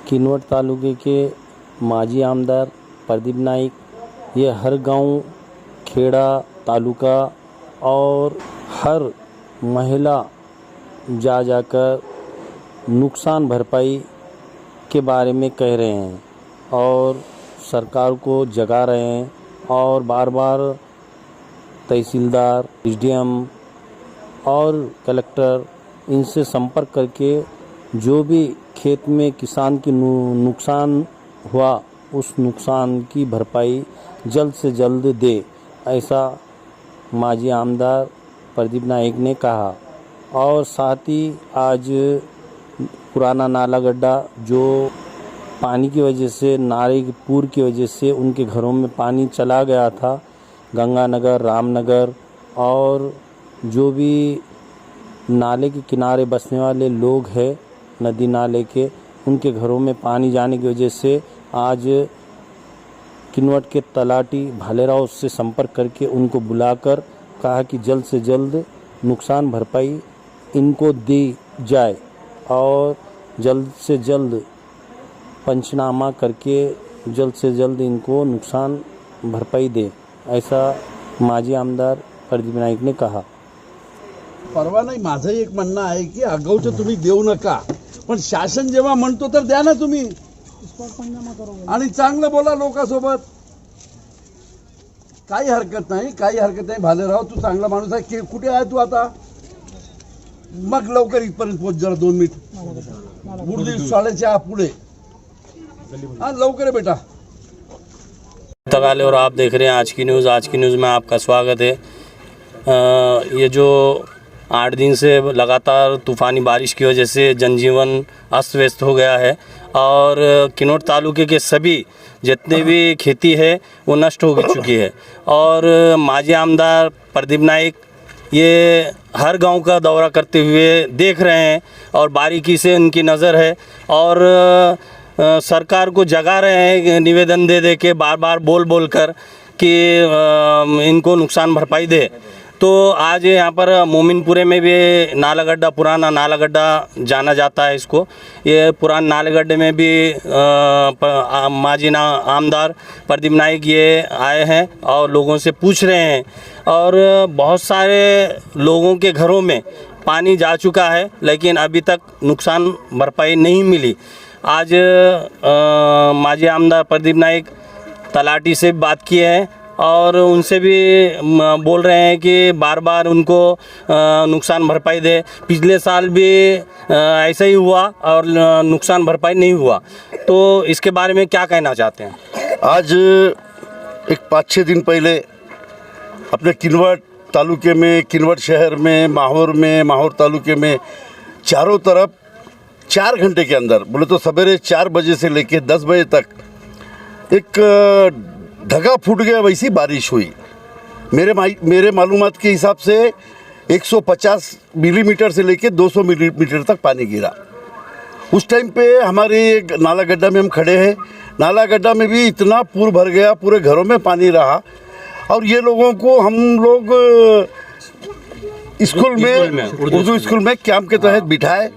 किनवट तालुके के माजी आमदार प्रदीप नाईक ये हर गांव, खेड़ा, तालुका और हर महिला जा जाकर नुकसान भरपाई के बारे में कह रहे हैं और सरकार को जगा रहे हैं और बार बार तहसीलदार, एसडीएम और कलेक्टर इनसे संपर्क करके जो भी खेत में किसान की नुकसान हुआ उस नुकसान की भरपाई जल्द से जल्द दे, ऐसा माजी आमदार प्रदीप नाईक ने कहा। और साथ ही आज पुराना नाला गड्ढा जो पानी की वजह से, नाले की पूर की वजह से उनके घरों में पानी चला गया था, गंगानगर, रामनगर और जो भी नाले के किनारे बसने वाले लोग हैं नदी नाले के, उनके घरों में पानी जाने की वजह से आज किनवट के तलाटी भालेराव से संपर्क करके उनको बुलाकर कहा कि जल्द से जल्द नुकसान भरपाई इनको दी जाए और जल्द से जल्द पंचनामा करके जल्द से जल्द इनको नुकसान भरपाई दे, ऐसा माजी आमदार प्रदीप नाईक ने कहा। परवा नाही, माझं एक म्हणणं आहे की आगाऊचं तुम्ही देऊ नका, पण शासन जेव्हा म्हणतो तर द्या ना तुम्ही आणि चांगलं बोला लोकांसोबत, काही हरकत नाही। भालेराव तू चांगला माणूस आहे, कुठे आहे तू आता? मग लवकर इथपर्यंत पोहोच जरा 2 मिनिट बुर्दी शाळेच्या पुढे, हाँ लवकर है बेटा। तगाले और आप देख रहे हैं आज की न्यूज़। आज की न्यूज़ में आपका स्वागत है। ये जो 8 दिन से लगातार तूफ़ानी बारिश की वजह से जनजीवन अस्त व्यस्त हो गया है और किनवट तालुके के सभी जितने भी खेती है वो नष्ट हो चुकी है और माजी आमदार प्रदीप नाईक ये हर गांव का दौरा करते हुए देख रहे हैं और बारीकी से उनकी नज़र है और सरकार को जगा रहे हैं निवेदन दे दे के, बार बार बोल कर कि इनको नुकसान भरपाई दे। तो आज यहाँ पर मोमिनपुरे में भी नाला गड्ढा, पुराना नाला गड्ढा जाना जाता है इसको, ये पुराने नाले गड्ढे में भी माजी आमदार प्रदीप नाईक ये आए हैं और लोगों से पूछ रहे हैं और बहुत सारे लोगों के घरों में पानी जा चुका है लेकिन अभी तक नुकसान भरपाई नहीं मिली। आज माजी आमदार प्रदीप नाईक तलाटी से बात किए हैं और उनसे भी बोल रहे हैं कि बार बार उनको नुकसान भरपाई दे। पिछले साल भी ऐसा ही हुआ और नुकसान भरपाई नहीं हुआ, तो इसके बारे में क्या कहना चाहते हैं? आज एक 5-6 दिन पहले अपने किनवट तालुके में, किनवट शहर में, माहौर तालुके में चारों तरफ 4 घंटे के अंदर, बोले तो सवेरे 4 बजे से लेके 10 बजे तक एक धगा फूट गया वैसी बारिश हुई। मेरे मालूमात के हिसाब से 150 मिलीमीटर से लेके 200 मिलीमीटर तक पानी गिरा। उस टाइम पे हमारे नाला गड्ढा में हम खड़े हैं, नाला गड्ढा में भी इतना पूर भर गया, पूरे घरों में पानी रहा और ये लोगों को हम लोग स्कूल में उर्दू स्कूल में कैंप के तहत बिठाए।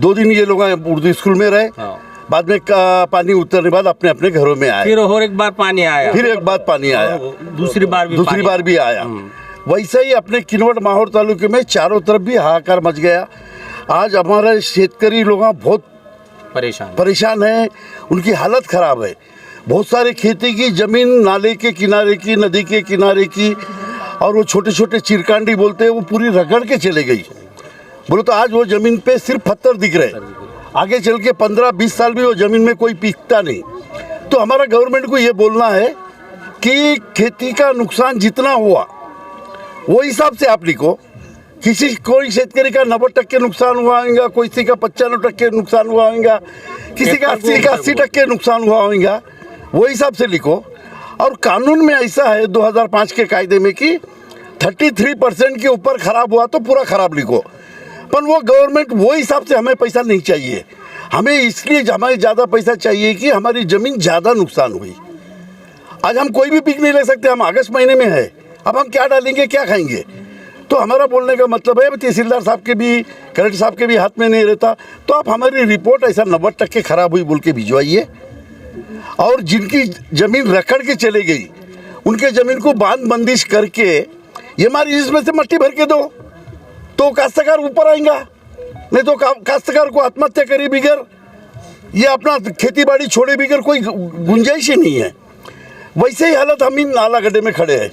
2 दिन ये लोग उर्दू स्कूल में रहे, बाद में पानी उतरने बाद अपने अपने घरों में आए। फिर और एक बार पानी आया, फिर एक बार पानी आया, दूसरी बार भी आया। वैसे ही अपने किनवट माहौर तालुके में चारों तरफ भी हाहाकार मच गया। आज हमारे शेतकरी लोग बहुत परेशान हैं, उनकी हालत ख़राब है। बहुत सारे खेती की ज़मीन नाले के किनारे की, नदी के किनारे की और वो छोटे छोटे चिरकांडी बोलते हैं, वो पूरी रगड़ के चले गई। बोलो तो आज वो ज़मीन पे सिर्फ पत्थर दिख रहे, आगे चल के 15-20 साल भी वो ज़मीन में कोई पीकता नहीं। तो हमारा गवर्नमेंट को ये बोलना है कि खेती का नुकसान जितना हुआ वो हिसाब से आप लिखो। कोई शेतकरी का 90% नुकसान हुआ होगा, किसी का 95% नुकसान हुआ होगा, किसी का 80% नुकसान हुआ होगा, वो हिसाब से लिखो। और कानून में ऐसा है 2005 के कायदे में कि 33% के ऊपर ख़राब हुआ तो पूरा ख़राब लिखो, पर वो गवर्नमेंट वो हिसाब से हमें पैसा नहीं चाहिए। हमें इसलिए हमें ज़्यादा पैसा चाहिए कि हमारी ज़मीन ज़्यादा नुकसान हुई। आज हम कोई भी पीक नहीं ले सकते, हम अगस्त महीने में है, अब हम क्या डालेंगे, क्या खाएंगे? तो हमारा बोलने का मतलब है तहसीलदार साहब के भी, कलेक्टर साहब के भी हाथ में नहीं रहता, तो आप हमारी रिपोर्ट ऐसा 90% खराब हुई बोल के भिजवाइए। और जिनकी ज़मीन रखड़ के चले गई उनके ज़मीन को बांध बंदिश करके ये हमारी इसमें से मट्टी भर के दो, तो काश्तकार ऊपर आएगा। नहीं तो काश्तकार को आत्महत्या करे बिगर, ये अपना खेती बाड़ी छोड़े बिगर कोई गुंजाइश ही नहीं है। वैसे ही हालत हम इन नाला गड्ढे में खड़े हैं।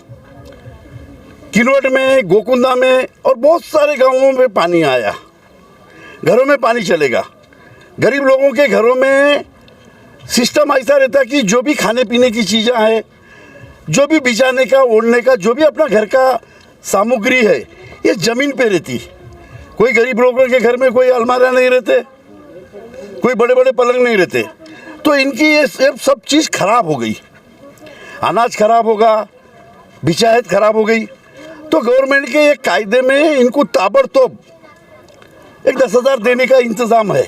किनवट में, गोकुंदा में और बहुत सारे गांवों में पानी आया, घरों में पानी चलेगा। गरीब लोगों के घरों में सिस्टम ऐसा रहता है कि जो भी खाने पीने की चीज़ें हैं, जो भी बिछाने का, ओढ़ने का, जो भी अपना घर का सामग्री है, ये ज़मीन पे रहती। कोई गरीब लोगों के घर में कोई अलमारियाँ नहीं रहते, कोई बड़े बड़े पलंग नहीं रहते, तो इनकी ये सब चीज़ खराब हो गई। अनाज खराब होगा, बिचाहत खराब हो गई। तो गवर्नमेंट के एक कायदे में इनको ताबड़तोड़ एक 10,000 देने का इंतज़ाम है।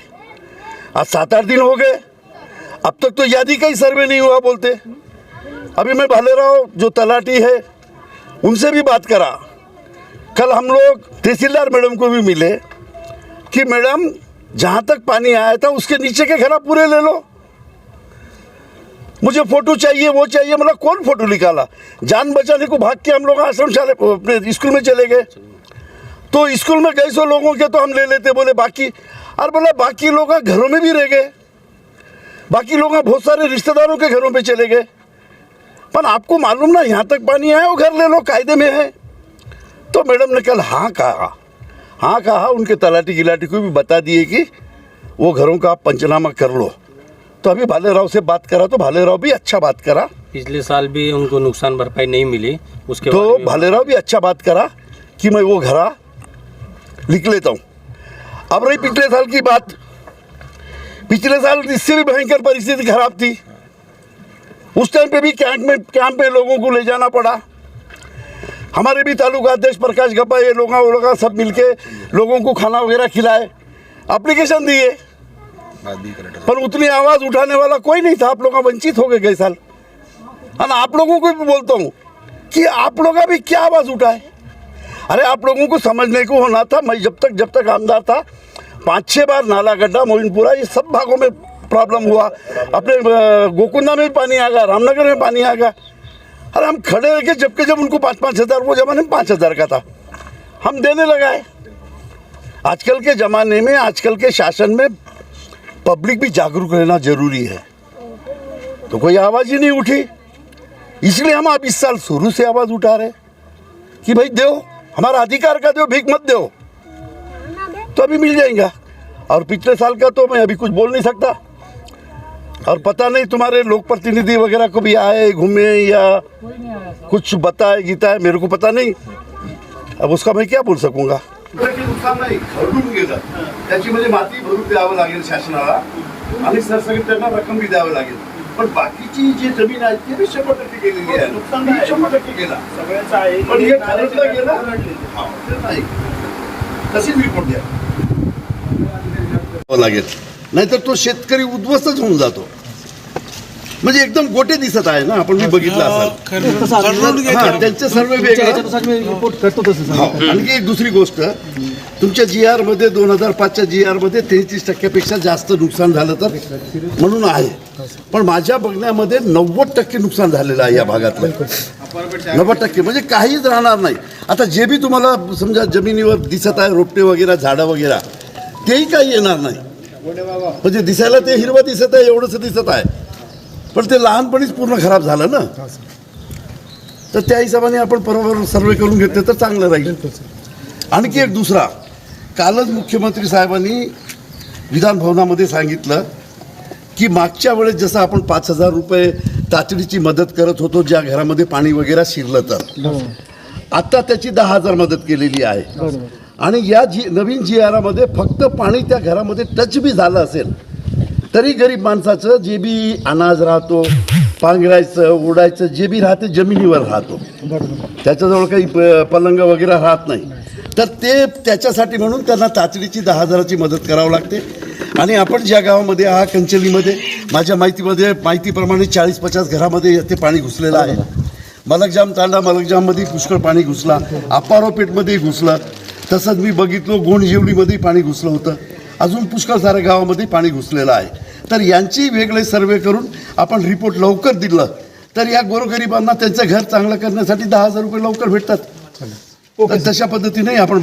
आज 7-8 दिन हो गए, अब तक तो यादी का ही सर्वे नहीं हुआ बोलते। अभी मैं भालेराव जो तलाटी है उनसे भी बात करा। कल हम लोग तहसीलदार मैडम को भी मिले कि मैडम जहाँ तक पानी आया था उसके नीचे के घर पूरे ले लो, मुझे फ़ोटो चाहिए, वो चाहिए। मतलब कौन फ़ोटो निकाला? जान बचाने को भाग के हम लोग आश्रम शाले अपने स्कूल में चले गए। तो स्कूल में गए सो लोगों के तो हम ले लेते, बोले बाकी। और बोला बाकी लोग घरों में भी रह गए, बाकी लोग बहुत सारे रिश्तेदारों के घरों पे चले गए। पर आपको मालूम ना, यहाँ तक पानी आया, वो घर ले लो, कायदे में है। तो मैडम ने कल हाँ कहा। उनके तलाटी गिलाटी को भी बता दिए कि वो घरों का आप पंचनामा कर लो। तो अभी भालेराव से बात करा तो भालेराव भी अच्छा बात करा। पिछले साल भी उनको नुकसान भरपाई नहीं मिली, उसके तो भालेराव भी अच्छा बात करा कि मैं वो घरा लिख लेता हूँ। अब रही पिछले साल की बात, पिछले साल इससे भी भयंकर परिस्थिति खराब थी। उस टाइम पे भी कैंप में लोगों को ले जाना पड़ा। हमारे भी तालुका अध्यक्ष प्रकाश गप्पा, ये लोग सब मिलके लोगों को खाना वगैरह खिलाए, एप्लीकेशन दिए, पर उतनी आवाज़ उठाने वाला कोई नहीं था। आप लोग वंचित हो गए साल। और आप लोगों को भी बोलता हूँ कि आप लोग भी क्या आवाज़ उठाए। अरे आप लोगों को समझने को होना था। मैं जब तक आमदार था 5-6 बार नाला गड्ढा, मोइनपुरा, ये सब भागों में प्रॉब्लम हुआ। अपने गोकुंदा में भी पानी आ गया, रामनगर में पानी आ गया। अरे हम खड़े रह के जब उनको 5-5 हज़ार, वो ज़माने में 5 हज़ार का था, हम देने लगाए। आजकल के ज़माने में, आजकल के शासन में पब्लिक भी जागरूक रहना जरूरी है। तो कोई आवाज़ ही नहीं उठी, इसलिए हम अब इस साल शुरू से आवाज़ उठा रहे कि भाई दो, हमारा अधिकार का दो, भीख मत दो। तो अभी मिल जाएगा। और पिछले साल का तो मैं अभी कुछ बोल नहीं सकता। और पता नहीं तुम्हारे लोक प्रतिनिधि वगैरह को भी आए, घूमे या कुछ बताए गीता, मेरे को पता नहीं। अब उसका मैं क्या बोल सकूँगा। नुकसान नाही, घडून गेलं, त्याची म्हणजे माती भरून द्यावं लागेल शासनाला आणि सरसकट त्यांना रक्कम बी द्यावं लागेल। पण बाकीची जी जमीन आहे ती 100% गेलेली आहे, नुकसान 100% गेला सगळ्याचं आहे। पण हे ठरवलं गेलं नाही, तशीच रिपोर्ट द्या लागेल, नाहीतर तो शेतकरी उद्ध्वस्तच होऊन जातो। म्हणजे एकदम गोटे दिसत आहे ना, आपण मी बघितलं असेल त्यांचे सर्व रिपोर्ट करतो तसं। आणखी एक दुसरी गोष्ट, तुमच्या GR मध्ये 2005च्या GR मध्ये 33% जास्त नुकसान झालं तर म्हणून आहे, पण माझ्या बघण्यामध्ये 90% नुकसान झालेलं आहे या भागातलं। 90% म्हणजे काहीच राहणार नाही। आता जे बी तुम्हाला समजा जमिनीवर दिसत आहे रोपटे वगैरे, झाडं वगैरे, तेही काही येणार नाही। म्हणजे दिसायला ते हिरवं दिसत आहे, एवढंच दिसत आहे, पण ते लहानपणीच पूर्ण खराब झालं ना। तर त्या हिशोबाने आपण बरोबर सर्वे करून घेतले तर चांगलं राहील। आणखी एक दुसरा, कालच मुख्यमंत्री साहेबांनी विधान भवनामध्ये सांगितलं की मागच्या वेळेस जसं आपण 5,000 रुपये तातडीची मदत करत होतो ज्या घरामध्ये पाणी वगैरे शिरलं, तर आता त्याची 10,000 मदत केलेली आहे। आणि या नवीन GR मध्ये फक्त पाणी त्या घरामध्ये टच बी झालं असेल तरी गरीब माणसाचं जे बी अनाज राहतो, पांघरायचं, ओढायचं जे बी राहते जमिनीवर राहतो, त्याच्याजवळ काही पलंग वगैरे राहत नाही, तर ते त्याच्यासाठी म्हणून त्यांना तातडीची 10,000ची मदत करावं लागते। आणि आपण ज्या गावामध्ये आहा, कंचलीमध्ये, माझ्या माहितीप्रमाणे 40-50 घरामध्ये ते पाणी घुसलेलं आहे। मलकजाम तांडा मलकजाममध्ये पुष्कळ पाणी घुसला, अप्पारावपेठमध्ये घुसलं, तसंच मी बघितलं गोंडजेवलीमध्ये पाणी घुसलं होतं, अजून पुष्कळ साऱ्या गावामध्ये पाणी घुसलेलं आहे. तर यांची वेगळे सर्वे करून आपण रिपोर्ट लवकर दिलं तर या गोरगरिबांना त्यांचं घर चांगलं करण्यासाठी 10,000 रुपये लवकर भेटतात. तर तशा पद्धतीने आपण